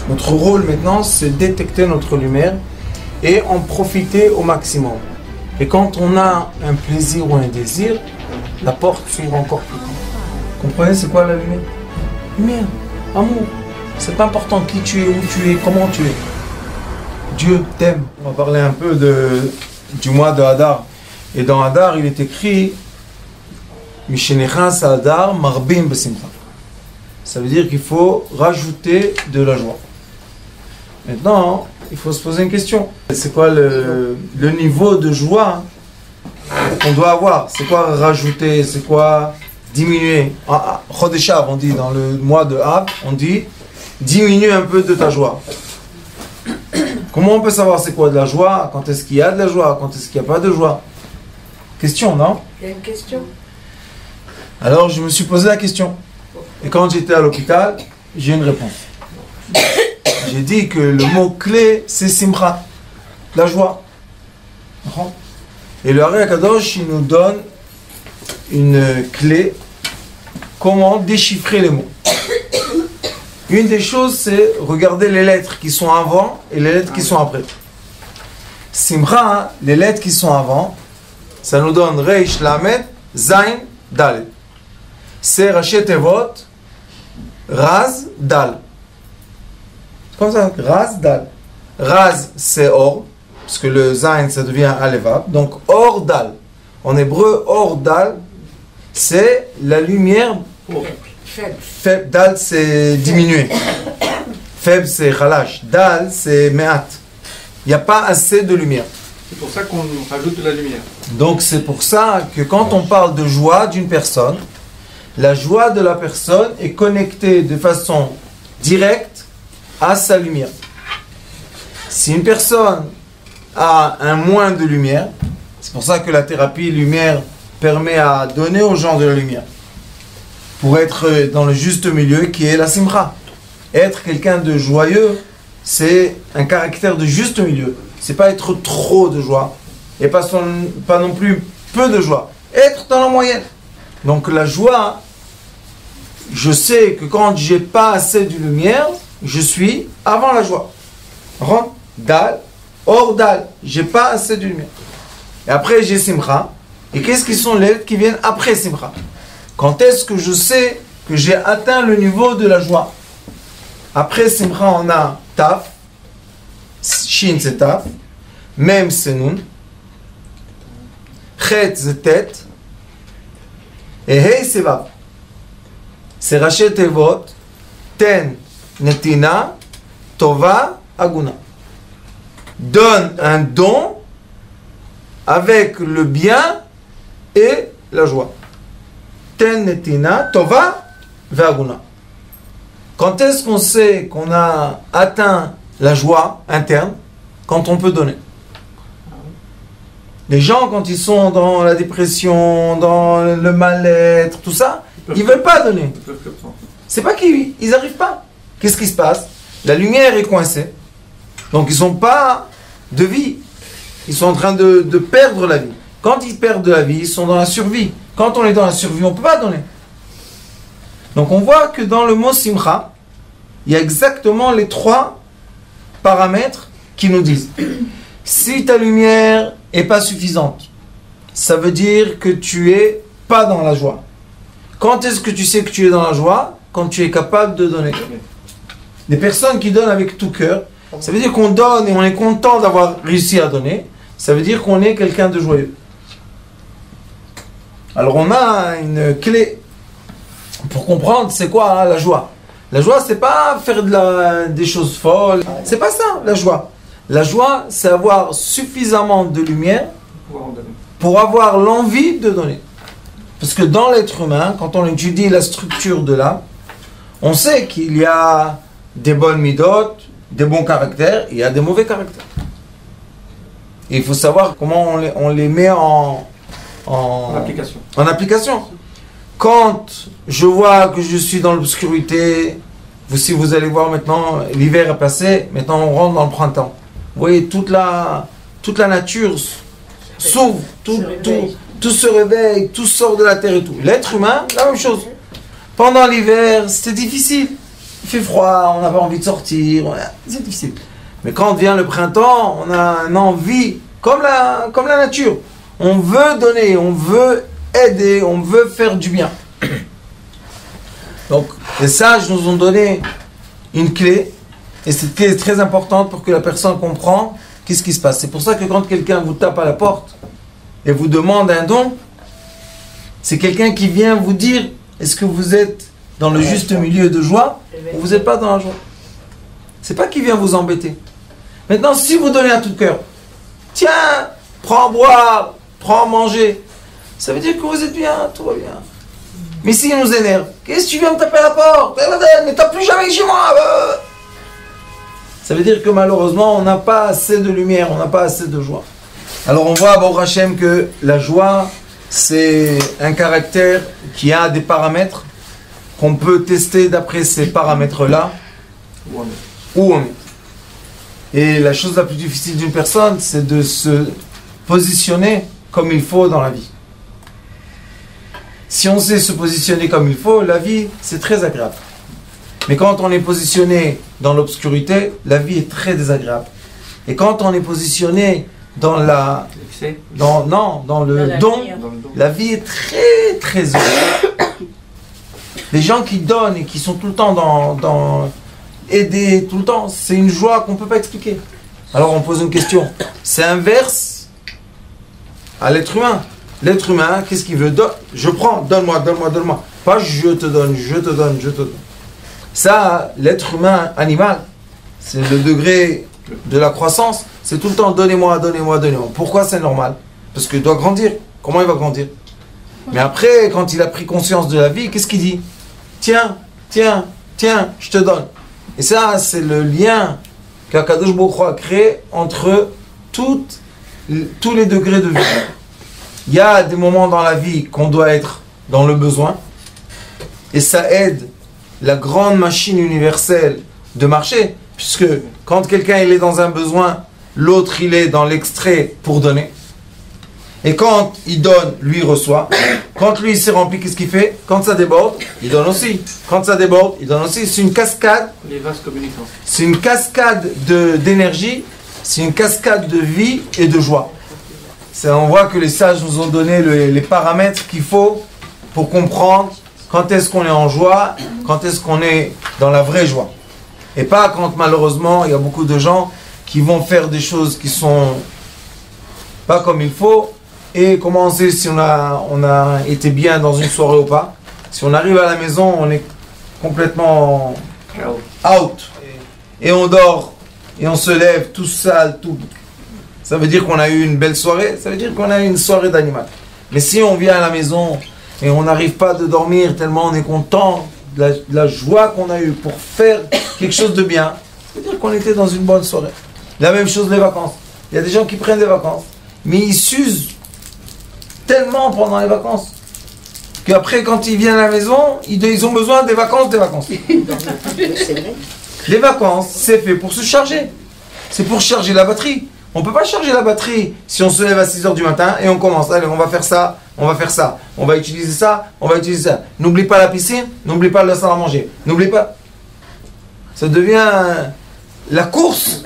Notre rôle maintenant, c'est détecter notre lumière et en profiter au maximum. Et quand on a un plaisir ou un désir, la porte s'ouvre encore plus grand. Comprenez, c'est quoi la lumière? Lumière, amour. C'est pas important qui tu es, où tu es, comment tu es. Dieu t'aime. On va parler un peu du mois de Hadar. Et dans Hadar, il est écrit Mishenechas Hadar Marbim Besimcha. Ça veut dire qu'il faut rajouter de la joie. Maintenant, il faut se poser une question. C'est quoi le niveau de joie qu'on doit avoir? C'est quoi rajouter? C'est quoi diminuer? Chodesh Av, on dit dans le mois de Av, on dit diminue un peu de ta joie. Comment on peut savoir c'est quoi de la joie? Quand est-ce qu'il y a de la joie? Quand est-ce qu'il n'y a pas de joie? Question, non? Il y a une question. Alors je me suis posé la question. Et quand j'étais à l'hôpital, j'ai une réponse. J'ai dit que le mot-clé, c'est simcha, la joie. Et le Hari Akadosh, il nous donne une clé, comment déchiffrer les mots. Une des choses, c'est regarder les lettres qui sont avant et les lettres qui sont après. Simcha, les lettres qui sont avant, ça nous donne Reish, Lamed, Zain, Dal. C'est Raché Tevot, Raz, Dal. Comme ça, Raz, Dal. Raz, c'est Or, parce que le Zain, ça devient Alevav. Donc, Or, Dal. En hébreu, Or, Dal, c'est la lumière. Faible. Dal, c'est diminué. Faible, c'est Khalash. Dal, c'est Me'at. Il n'y a pas assez de lumière. C'est pour ça qu'on rajoute de la lumière. Donc, c'est pour ça que quand on parle de joie d'une personne, la joie de la personne est connectée de façon directe à sa lumière. Si une personne a un moins de lumière, c'est pour ça que la thérapie lumière permet à donner aux gens de la lumière, pour être dans le juste milieu qui est la simcha. Être quelqu'un de joyeux, c'est un caractère de juste milieu. C'est pas être trop de joie et pas non plus peu de joie. Être dans la moyenne. Donc la joie, je sais que quand j'ai pas assez de lumière, je suis avant la joie. Dal, or dal, j'ai pas assez de lumière. Et après j'ai simcha. Et qu'est-ce qui sont les lettres qui viennent après simcha? Quand est-ce que je sais que j'ai atteint le niveau de la joie? Après simcha, on a taf, shin c'est taf, mem c'est nun, chet c'est tête, et hey c'est vav. C'est Raché Tevot, ten, netina, tova, aguna. Donne un don avec le bien et la joie. Ten, netina, tova, ve'aguna. Quand est-ce qu'on sait qu'on a atteint la joie interne? Quand on peut donner. Les gens, quand ils sont dans la dépression, dans le mal-être, tout ça, ils ne veulent pas donner. C'est pas qu'ils n'arrivent pas. Qu'est-ce qui se passe? La lumière est coincée. Donc ils n'ont pas de vie. Ils sont en train de perdre la vie. Quand ils perdent de la vie, ils sont dans la survie. Quand on est dans la survie, on ne peut pas donner. Donc on voit que dans le mot simcha, il y a exactement les trois paramètres qui nous disent. Si ta lumière n'est pas suffisante, ça veut dire que tu n'es pas dans la joie. Quand est-ce que tu sais que tu es dans la joie? Quand tu es capable de donner. Les personnes qui donnent avec tout cœur, ça veut dire qu'on donne et on est content d'avoir réussi à donner. Ça veut dire qu'on est quelqu'un de joyeux. Alors on a une clé pour comprendre c'est quoi la joie. La joie, c'est pas faire des choses folles. C'est pas ça, la joie. La joie, c'est avoir suffisamment de lumière pour avoir l'envie de donner. Parce que dans l'être humain, quand on étudie la structure de l'âme, on sait qu'il y a des bonnes midotes, des bons caractères, et il y a des mauvais caractères. Et il faut savoir comment on les met en application. Quand je vois que je suis dans l'obscurité, si vous allez voir maintenant, l'hiver est passé, maintenant on rentre dans le printemps. Vous voyez, toute la nature s'ouvre, tout se réveille, tout sort de la terre et tout. L'être humain, la même chose. Pendant l'hiver, c'était difficile. il fait froid, on n'a pas envie de sortir, c'est difficile. Mais quand vient le printemps, on a une envie, comme la nature. On veut donner, on veut aider, on veut faire du bien. Donc, les sages nous ont donné une clé, et cette clé est très importante pour que la personne comprenne qu'est-ce qui se passe. C'est pour ça que quand quelqu'un vous tape à la porte et vous demande un don, c'est quelqu'un qui vient vous dire est-ce que vous êtes dans le juste milieu de joie ou vous n'êtes pas dans la joie. C'est pas qu'il vient vous embêter. Maintenant, si vous donnez à tout cœur, tiens, prends à boire, prends à manger, ça veut dire que vous êtes bien, tout va bien. Mais s'il nous énerve, qu'est-ce que tu viens me taper à la porte? Ne tape plus jamais chez moi. Ça veut dire que malheureusement, on n'a pas assez de lumière, on n'a pas assez de joie. Alors on voa à Baruch Hashem que la joie, c'est un caractère qui a des paramètres qu'on peut tester d'après ces paramètres-là. Où on est. Et la chose la plus difficile d'une personne, c'est de se positionner comme il faut dans la vie. Si on sait se positionner comme il faut, la vie, c'est très agréable. Mais quand on est positionné dans l'obscurité, la vie est très désagréable. Et quand on est positionné dans le don, la vie est très très heureuse. Les gens qui donnent et qui sont tout le temps dans aider tout le temps, c'est une joie qu'on ne peut pas expliquer. Alors on pose une question. C'est inverse à l'être humain. L'être humain, qu'est-ce qu'il veut? Je prends, donne-moi, donne-moi, donne-moi. Pas je te donne, je te donne, je te donne. Ça, l'être humain animal, c'est le degré de la croissance, c'est tout le temps donnez-moi, donnez-moi, donnez-moi. Pourquoi c'est normal? Parce qu'il doit grandir. Comment il va grandir? Mais après, quand il a pris conscience de la vie, qu'est-ce qu'il dit? Tiens, tiens, tiens, je te donne. Et ça, c'est le lien qu'Akadosh Baruch Hu a créé entre tous les degrés de vie. Il y a des moments dans la vie qu'on doit être dans le besoin, et ça aide la grande machine universelle de marcher, puisque quand quelqu'un il est dans un besoin, l'autre il est dans l'extrait pour donner. Et quand il donne, lui il reçoit. Quand lui il s'est rempli, qu'est-ce qu'il fait? Quand ça déborde, il donne aussi. Quand ça déborde, il donne aussi. C'est une cascade. Les vases communicants. C'est une cascade d'énergie, c'est une cascade de vie et de joie. On voit que les sages nous ont donné les paramètres qu'il faut pour comprendre quand est-ce qu'on est en joie, quand est-ce qu'on est dans la vraie joie. Et pas quand malheureusement il y a beaucoup de gens qui vont faire des choses qui sont pas comme il faut. Et comment on sait si on a été bien dans une soirée ou pas? Si on arrive à la maison, on est complètement out. Et on dort, et on se lève tout sale, tout. Ça veut dire qu'on a eu une belle soirée, ça veut dire qu'on a eu une soirée d'animal. Mais si on vient à la maison et on n'arrive pas de dormir tellement on est content de la joie qu'on a eue pour faire quelque chose de bien, ça veut dire qu'on était dans une bonne soirée. La même chose les vacances. Il y a des gens qui prennent des vacances, mais ils s'usent tellement pendant les vacances qu'après quand ils viennent à la maison, ils ont besoin des vacances, des vacances. Les vacances, c'est fait pour se charger. C'est pour charger la batterie. On ne peut pas charger la batterie si on se lève à 6h du matin et on commence. Allez, on va faire ça, on va faire ça. On va utiliser ça, on va utiliser ça. N'oublie pas la piscine, n'oublie pas le salle à manger. N'oublie pas. Ça devient la course.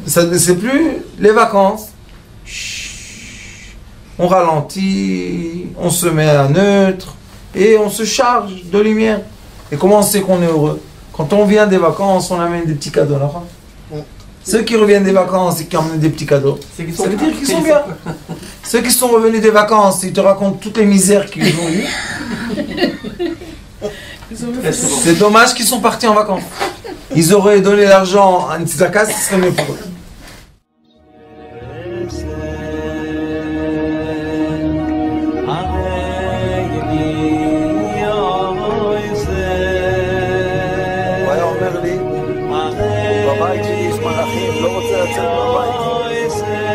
C'est plus les vacances. On ralentit, on se met à neutre et on se charge de lumière. Et comment on sait qu'on est heureux? Quand on vient des vacances, on amène des petits cadeaux. Là. Ceux qui reviennent des vacances et qui amènent des petits cadeaux, ça veut dire qu'ils sont bien. Ceux qui sont revenus des vacances, ils te racontent toutes les misères qu'ils ont eues. C'est dommage qu'ils sont partis en vacances. Ils auraient donné l'argent à une tzedaka, ce serait mieux pour eux. בבית שלי יש מלאכים, לא רוצה לצאת מהבית.